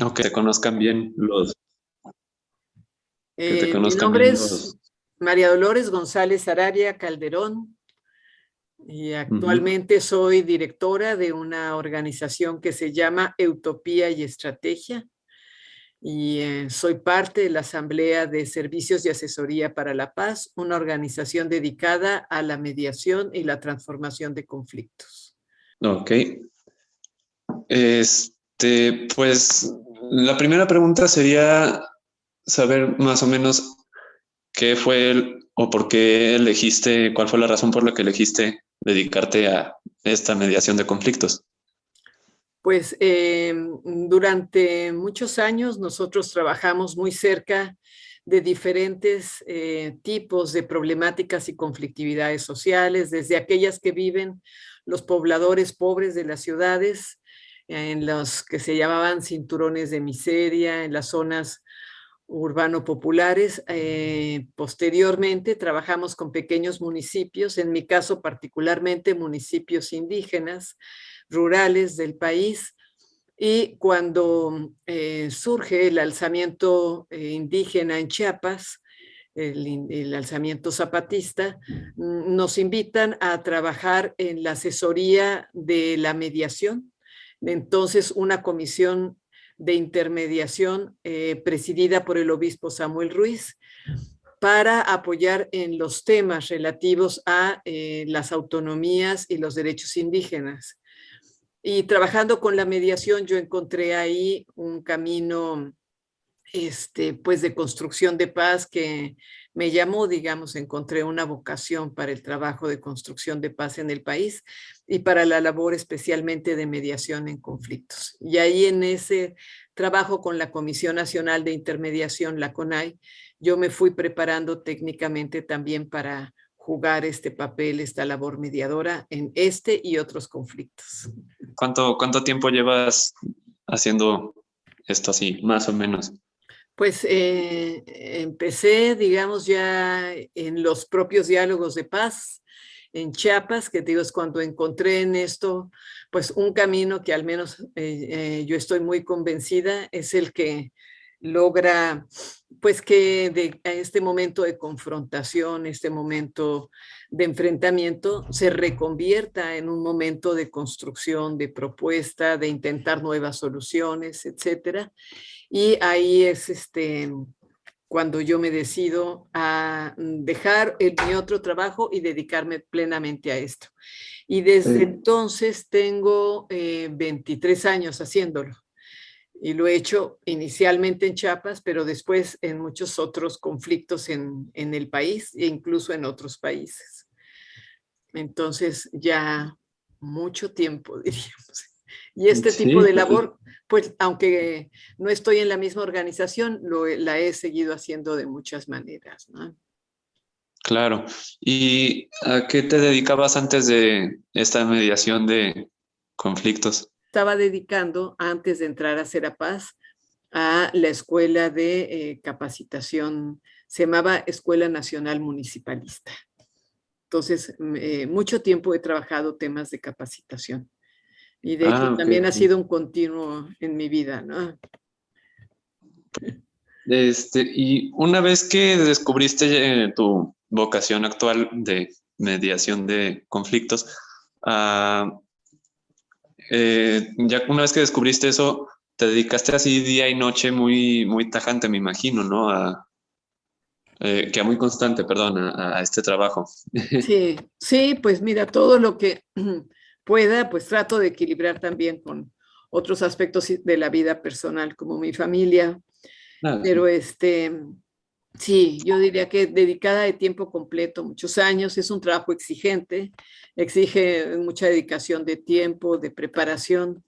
O que te conozcan bien los, que te Mi conozcan nombre bien es los. María Dolores González Araria Calderón y Ujú. actualmente soy directora de una organización que se llama Utopía y Estrategia y soy parte de la Asamblea de Servicios y Asesoría para la Paz, una organización dedicada a la mediación y la transformación de conflictos. Ok. Pues la primera pregunta sería saber más o menos qué fue o por qué elegiste, cuál fue la razón por la que elegiste dedicarte a esta mediación de conflictos. Pues durante muchos años nosotros trabajamos muy cerca de diferentes tipos de problemáticas y conflictividades sociales, desde aquellas que viven los pobladores pobres de las ciudades, en los que se llamaban cinturones de miseria, en las zonas urbano-populares. Posteriormente trabajamos con pequeños municipios, en mi caso particularmente municipios indígenas, rurales del país, y cuando surge el alzamiento indígena en Chiapas, el alzamiento zapatista, nos invitan a trabajar en la asesoría de la mediación. Entonces, una comisión de intermediación presidida por el obispo Samuel Ruiz para apoyar en los temas relativos a las autonomías y los derechos indígenas. Y trabajando con la mediación, yo encontré ahí un camino pues de construcción de paz que me llamó, digamos, encontré una vocación para el trabajo de construcción de paz en el país y para la labor especialmente de mediación en conflictos. Y ahí en ese trabajo con la Comisión Nacional de Intermediación, la CONAI, yo me fui preparando técnicamente también para jugar este papel, esta labor mediadora en este y otros conflictos. ¿Cuánto tiempo llevas haciendo esto así, más o menos? Pues empecé, digamos, ya en los propios diálogos de paz en Chiapas, que digo, es cuando encontré en esto, pues un camino que al menos yo estoy muy convencida es el que logra, pues que de este momento de confrontación, este momento de enfrentamiento, se reconvierta en un momento de construcción, de propuesta, de intentar nuevas soluciones, etcétera. Y ahí es cuando yo me decido a dejar mi otro trabajo y dedicarme plenamente a esto. Y desde entonces tengo 23 años haciéndolo. Y lo he hecho inicialmente en Chiapas, pero después en muchos otros conflictos en el país e incluso en otros países. Entonces ya mucho tiempo, diríamos. Y este tipo Sí, de labor, pues aunque no estoy en la misma organización, la he seguido haciendo de muchas maneras, ¿no? claro. ¿Y a qué te dedicabas antes de esta mediación de conflictos? Estaba dedicando, antes de entrar a Serapaz, a la escuela de capacitación, se llamaba Escuela Nacional Municipalista. Entonces, mucho tiempo he trabajado temas de capacitación. Y de hecho Ah, ok, también ha ok. sido un continuo en mi vida, ¿no? Y una vez que descubriste tu vocación actual de mediación de conflictos, ah, ya una vez que descubriste eso, te dedicaste así día y noche muy, muy tajante, me imagino, ¿no? Que a muy constante, perdón, a este trabajo. Sí, sí, pues mira, todo lo que pueda, pues trato de equilibrar también con otros aspectos de la vida personal, como mi familia, Claro, pero sí. sí, yo diría que dedicada de tiempo completo, muchos años, es un trabajo exigente, exige mucha dedicación de tiempo, de preparación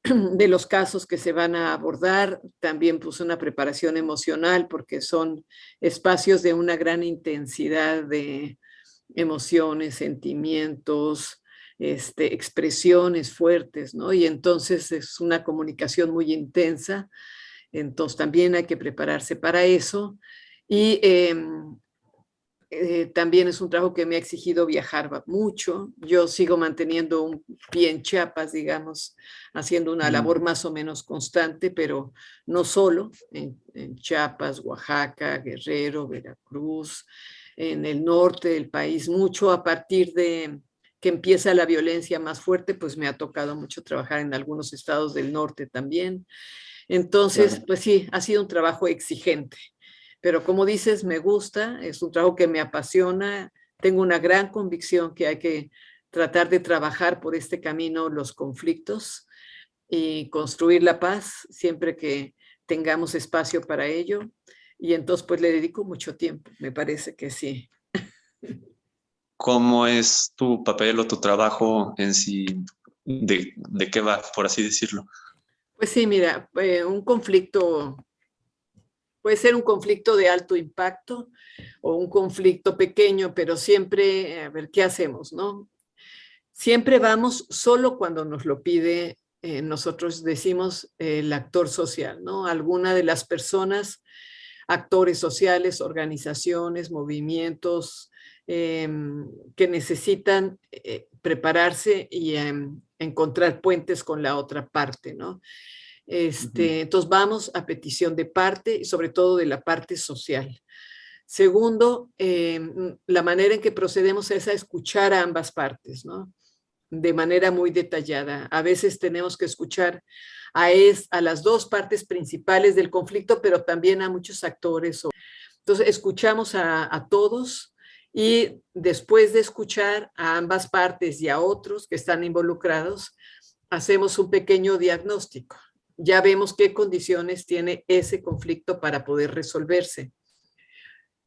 de los casos que se van a abordar, también pues una preparación emocional, porque son espacios de una gran intensidad de emociones, sentimientos, expresiones fuertes, ¿no? Y entonces es una comunicación muy intensa, entonces también hay que prepararse para eso. Y también es un trabajo que me ha exigido viajar mucho. Yo sigo manteniendo un pie en Chiapas, digamos, haciendo una labor más o menos constante, pero no solo en Chiapas, Oaxaca, Guerrero, Veracruz, en el norte del país, mucho a partir de que empieza la violencia más fuerte, pues me ha tocado mucho trabajar en algunos estados del norte también. Entonces, Claro. pues sí, ha sido un trabajo exigente, pero como dices, me gusta, es un trabajo que me apasiona, tengo una gran convicción que hay que tratar de trabajar por este camino los conflictos y construir la paz siempre que tengamos espacio para ello. Y entonces, pues le dedico mucho tiempo, me parece que sí. ¿Cómo es tu papel o tu trabajo en sí? ¿De qué va, por así decirlo? Pues sí, mira, un conflicto puede ser un conflicto de alto impacto o un conflicto pequeño, pero siempre, a ver, ¿qué hacemos, no? Siempre vamos solo cuando nos lo pide, nosotros decimos el actor social, ¿no? Alguna de las personas, actores sociales, organizaciones, movimientos que necesitan prepararse y encontrar puentes con la otra parte, ¿no? Entonces vamos a petición de parte y sobre todo de la parte social. Segundo, la manera en que procedemos es a escuchar a ambas partes, ¿no? De manera muy detallada. A veces tenemos que escuchar a las dos partes principales del conflicto, pero también a muchos actores. Entonces, escuchamos a todos y después de escuchar a ambas partes y a otros que están involucrados, hacemos un pequeño diagnóstico. Ya vemos qué condiciones tiene ese conflicto para poder resolverse.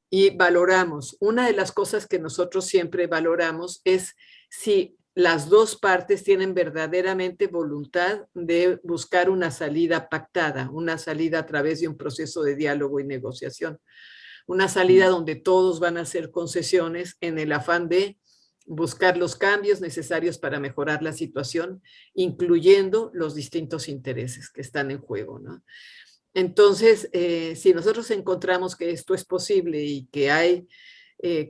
Y valoramos. Una de las cosas que nosotros siempre valoramos es si las dos partes tienen verdaderamente voluntad de buscar una salida pactada, una salida a través de un proceso de diálogo y negociación, una salida donde todos van a hacer concesiones en el afán de buscar los cambios necesarios para mejorar la situación, incluyendo los distintos intereses que están en juego, ¿no? Entonces, si nosotros encontramos que esto es posible y que hay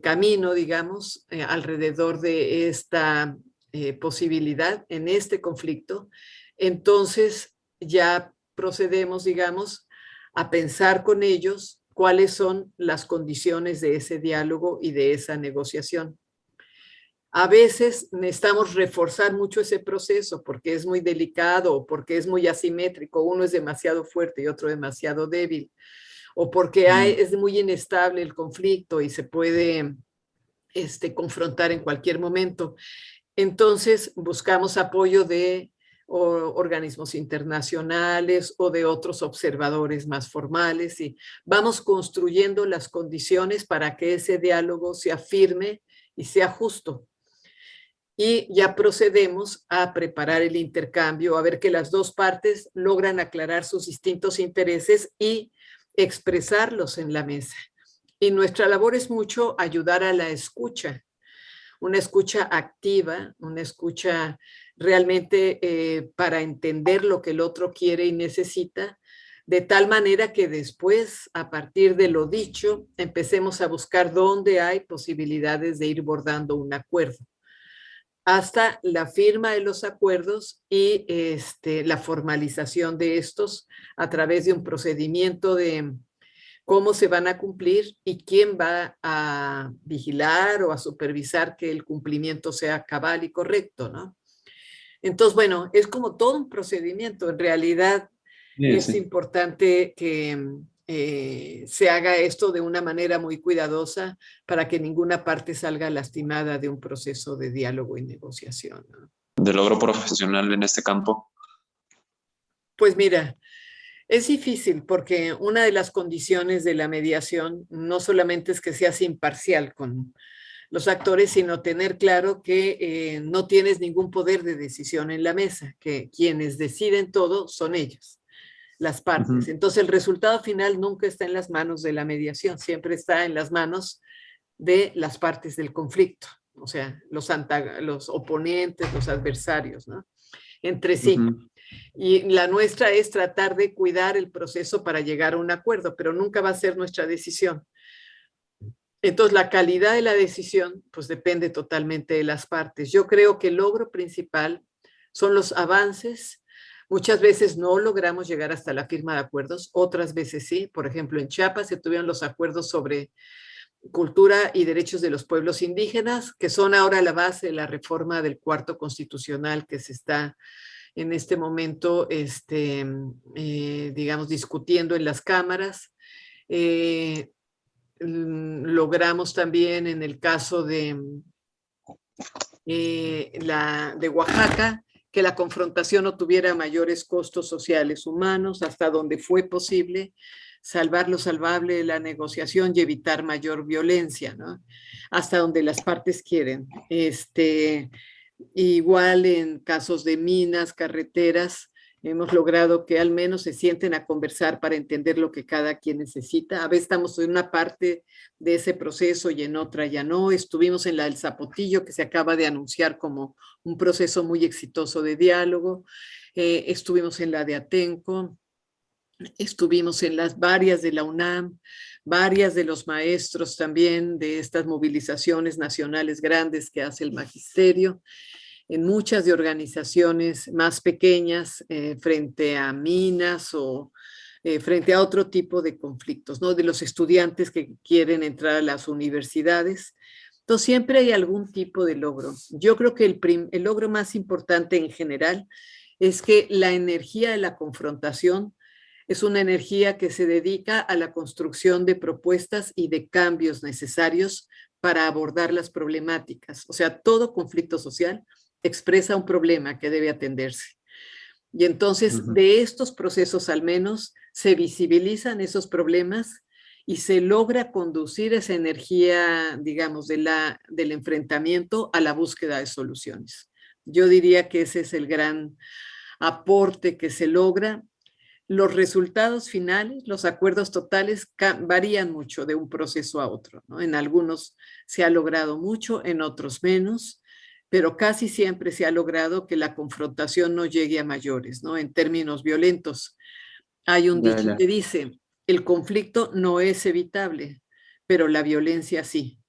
camino, digamos, alrededor de esta posibilidad en este conflicto, entonces ya procedemos, digamos, a pensar con ellos cuáles son las condiciones de ese diálogo y de esa negociación. A veces necesitamos reforzar mucho ese proceso porque es muy delicado o porque es muy asimétrico, uno es demasiado fuerte y otro demasiado débil, o porque es muy inestable el conflicto y se puede confrontar en cualquier momento. Entonces buscamos apoyo de organismos internacionales o de otros observadores más formales y vamos construyendo las condiciones para que ese diálogo sea firme y sea justo. Y ya procedemos a preparar el intercambio, a ver que las dos partes logran aclarar sus distintos intereses y expresarlos en la mesa. Y nuestra labor es mucho ayudar a la escucha, una escucha activa, una escucha realmente para entender lo que el otro quiere y necesita, de tal manera que después, a partir de lo dicho, empecemos a buscar dónde hay posibilidades de ir bordando un acuerdo hasta la firma de los acuerdos y la formalización de estos a través de un procedimiento de cómo se van a cumplir y quién va a vigilar o a supervisar que el cumplimiento sea cabal y correcto, ¿no? Entonces, bueno, es como todo un procedimiento. En realidad Sí, es sí. importante que se haga esto de una manera muy cuidadosa para que ninguna parte salga lastimada de un proceso de diálogo y negociación, ¿no? De logro profesional en este campo. Pues mira, es difícil porque una de las condiciones de la mediación no solamente es que seas imparcial con los actores, sino tener claro que no tienes ningún poder de decisión en la mesa, que quienes deciden todo son ellos, las partes. Entonces el resultado final nunca está en las manos de la mediación, siempre está en las manos de las partes del conflicto, o sea, los oponentes, los adversarios, ¿no? Entre sí. Y la nuestra es tratar de cuidar el proceso para llegar a un acuerdo, pero nunca va a ser nuestra decisión. Entonces, la calidad de la decisión, pues depende totalmente de las partes. Yo creo que el logro principal son los avances. Muchas veces no logramos llegar hasta la firma de acuerdos, otras veces sí. Por ejemplo, en Chiapas se tuvieron los acuerdos sobre cultura y derechos de los pueblos indígenas, que son ahora la base de la reforma del cuarto constitucional que se está en este momento, digamos, discutiendo en las cámaras. Logramos también en el caso de Oaxaca que la confrontación no tuviera mayores costos sociales humanos, hasta donde fue posible salvar lo salvable de la negociación y evitar mayor violencia, ¿no? Hasta donde las partes quieren. Igual en casos de minas, carreteras, hemos logrado que al menos se sienten a conversar para entender lo que cada quien necesita. A veces estamos en una parte de ese proceso y en otra ya no. Estuvimos en la del Zapotillo, que se acaba de anunciar como un proceso muy exitoso de diálogo. Estuvimos en la de Atenco. Estuvimos en las varias de la UNAM, varias de los maestros también de estas movilizaciones nacionales grandes que hace el magisterio, en muchas de organizaciones más pequeñas frente a minas o frente a otro tipo de conflictos, ¿no? De los estudiantes que quieren entrar a las universidades. Entonces siempre hay algún tipo de logro. Yo creo que el logro más importante en general es que la energía de la confrontación es una energía que se dedica a la construcción de propuestas y de cambios necesarios para abordar las problemáticas. O sea, todo conflicto social expresa un problema que debe atenderse. Y entonces, de estos procesos al menos, se visibilizan esos problemas y se logra conducir esa energía, digamos, del enfrentamiento a la búsqueda de soluciones. Yo diría que ese es el gran aporte que se logra. Los resultados finales, los acuerdos totales varían mucho de un proceso a otro, ¿no? En algunos se ha logrado mucho, en otros menos, pero casi siempre se ha logrado que la confrontación no llegue a mayores, ¿no? En términos violentos. Hay un Ya, dicho ya. que dice, el conflicto no es evitable, pero la violencia sí.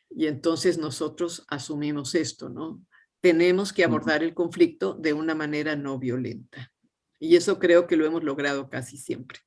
Y entonces nosotros asumimos esto, ¿no? Tenemos que Ujú. abordar el conflicto de una manera no violenta. Y eso creo que lo hemos logrado casi siempre.